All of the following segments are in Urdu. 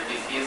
APCs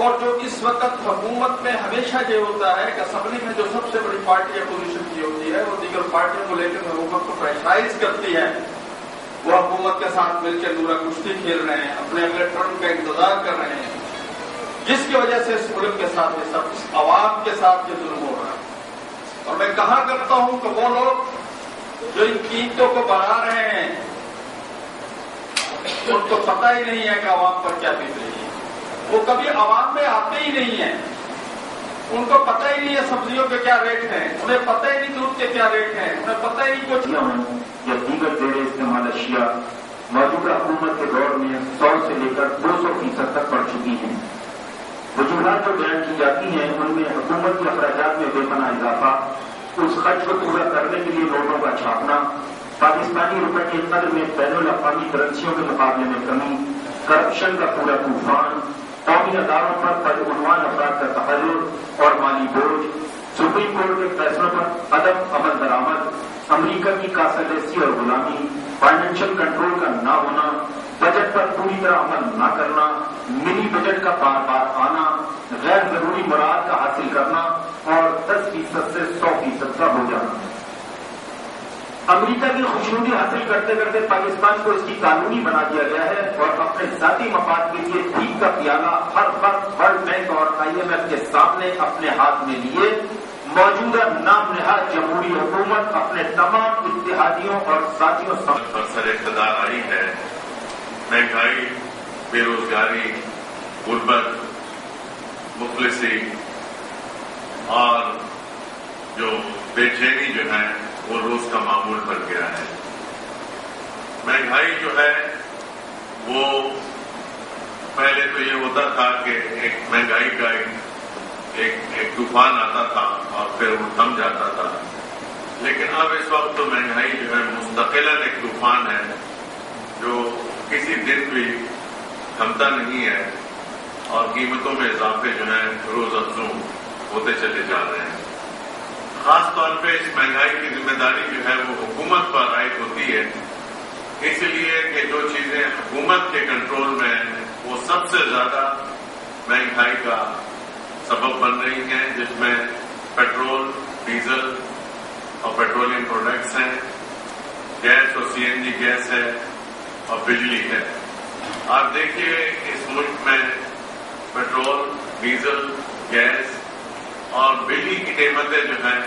اور جو اس وقت حکومت میں ہمیشہ یہ ہوتا ہے کہ اسمبلی میں جو سب سے بڑی پارٹی اپوزیشن کی ہوتی ہے وہ دیگر پارٹیوں کو لے کر حکومت کو پریشرائز کرتی ہے، وہ حکومت کے ساتھ مل کے دورہ کشتی کھیل رہے ہیں، اپنے اگلے ٹرن کا انتظار کر رہے ہیں، جس کی وجہ سے اس ملک کے ساتھ یہ سب، اس عوام کے ساتھ یہ ظلم ہو رہا ہے۔ اور میں کہا کرتا ہوں کہ وہ لوگ جو ان قیمتوں کو بڑھا رہے ہیں ان کو پتہ ہی نہیں ہے کہ عوام پر کیا بیت رہی ہے، وہ کبھی عوام میں آتے ہی نہیں ہیں، ان کو پتہ ہی نہیں ہے سبزیوں کے کیا ریٹ ہیں، انہیں پتہ ہی نہیں دودھ کے کیا ریٹ ہیں، انہیں پتہ ہی نہیں کچھ یا دیگر زیر استعمال اشیاء موجودہ حکومت کے دور میں 100 سے لے کر 200% تک بڑھ چکی ہیں۔ وجوہات جو بیان کی جاتی ہیں ان میں حکومت کے اخراجات میں بے پناہ اضافہ، اس خرچ کو پورا کرنے کے لیے نوٹوں کا چھاپنا، پاکستانی روپے کی قدر میں بین الاقوامی کرنسیوں کے مقابلے میں کمی، کرپشن کا پورا طوفان، قومی اداروں پر بدعنوان افراد کا تحرر اور مالی بوجھ، سپریم کورٹ کے فیصلوں پر عدم عمل درآمد، امریکہ کی کاسررسی اور غلامی، فائنینشیل کنٹرول کا نہ ہونا، بجٹ پر پوری طرح عمل نہ کرنا، منی بجٹ کا بار بار آنا، غیر ضروری مراد کا حاصل کرنا اور 10% سے 100% کا ہو جانا۔ امریکہ کی خوشنودی حاصل کرتے کرتے پاکستان کو اس کی قانونی بنا دیا گیا ہے اور اپنے ذاتی مفاد کے لیے ٹھیک کا پیالہ ہر وقت ورلڈ بینک اور IMF کے سامنے اپنے ہاتھ میں لیے موجودہ نام نہاد جمہوری حکومت اپنے تمام اتحادیوں اور ساتھیوں پر سر اقتدار آئی ہے، مہنگائی، بے روزگاری، غربت، مفلسی اور جو بے چینی جو ہے وہ روز کا معمول بن گیا ہے۔ مہنگائی جو ہے وہ پہلے تو یہ ہوتا تھا کہ ایک مہنگائی کا ایک طوفان آتا تھا اور پھر وہ تھم جاتا تھا، لیکن اب اس وقت تو مہنگائی جو ہے مستقلاً ایک طوفان ہے جو کسی دن بھی تھمتا نہیں ہے اور قیمتوں میں اضافے جو ہیں روز افزوں ہوتے چلے جا رہے ہیں۔ خاص طور پہ اس مہنگائی کی ذمہ داری جو ہے وہ حکومت پر عائد ہوتی ہے، اس لیے کہ جو چیزیں حکومت کے کنٹرول میں ہیں وہ سب سے زیادہ مہنگائی کا سبب بن رہی ہیں، جس میں پیٹرول، ڈیزل اور پیٹرولیم پروڈکٹس ہیں، گیس اور CNG گیس ہے اور بجلی ہے۔ آپ دیکھیے اس ملک میں پیٹرول، ڈیزل، گیس اور بجلی کی قیمتیں جو ہیں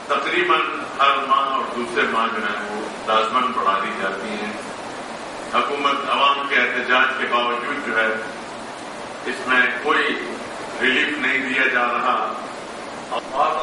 تقریباً ہر ماہ اور دوسرے ماہ جو ہے وہ لازماً بڑھا دی جاتی ہیں۔ حکومت عوام کے احتجاج کے باوجود جو ہے اس میں کوئی ریلیف نہیں دیا جا رہا اور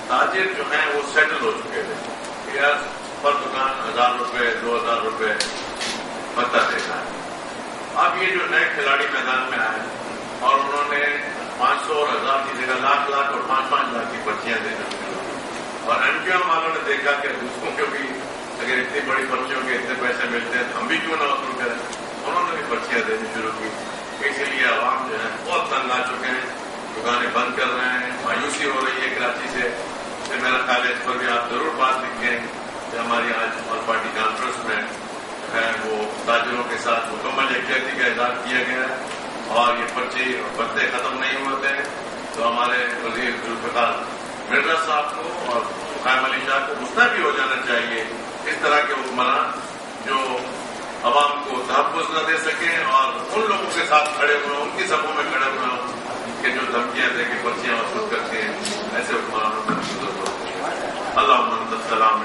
تاجر جو ہیں وہ سیٹل ہو چکے تھے، پیاز پر دکان 1000 روپے 2000 روپے پتہ دینا ہے۔ اب یہ جو نئے کھلاڑی میدان میں آئے اور انہوں نے 500 اور 1000 کی جگہ لاکھ اور 5-5 لاکھ کی پرچیاں دینا شروع کی اور NPM والوں نے دیکھا کہ دوسروں کے بھی اگر اتنی بڑی پرچیوں کے اتنے پیسے ملتے ہیں تو ہم بھی کیوں نہ وصول کریں، انہوں نے بھی پرچیاں دینی شروع کی۔ اسی لیے عوام جو ہے بہت تنگ آ چکے ہیں، دکانیں بند کر رہے ہیں، مایوسی ہو رہی ہے کراچی سے۔ پھر میرا خیال ہے اس پر بھی آپ ضرور بات لکھیں کہ ہماری آج آل پارٹی کانفرنس میں جو ہے وہ تاجروں کے ساتھ مکمل یکجہتی کا اظہار کیا گیا ہے اور یہ پرچی اور پتے ختم نہیں ہوتے ہیں تو ہمارے وزیر ذوالفقار مرزا صاحب کو اور قائم علی شاہ کو مستعفی ہو جانا چاہیے۔ اس طرح کے حکمران جو عوام کو تحفظ نہ دے سکیں اور ان لوگوں کے ساتھ کھڑے ہوئے ہوں، ان کی صفوں میں کھڑے ہوئے ہوں کہ جو دھمکیاں دے کے پرچیاں وصول کرتے ہیں، ایسے حکمرانوں کو ضرورت ہے۔ اللہ السلام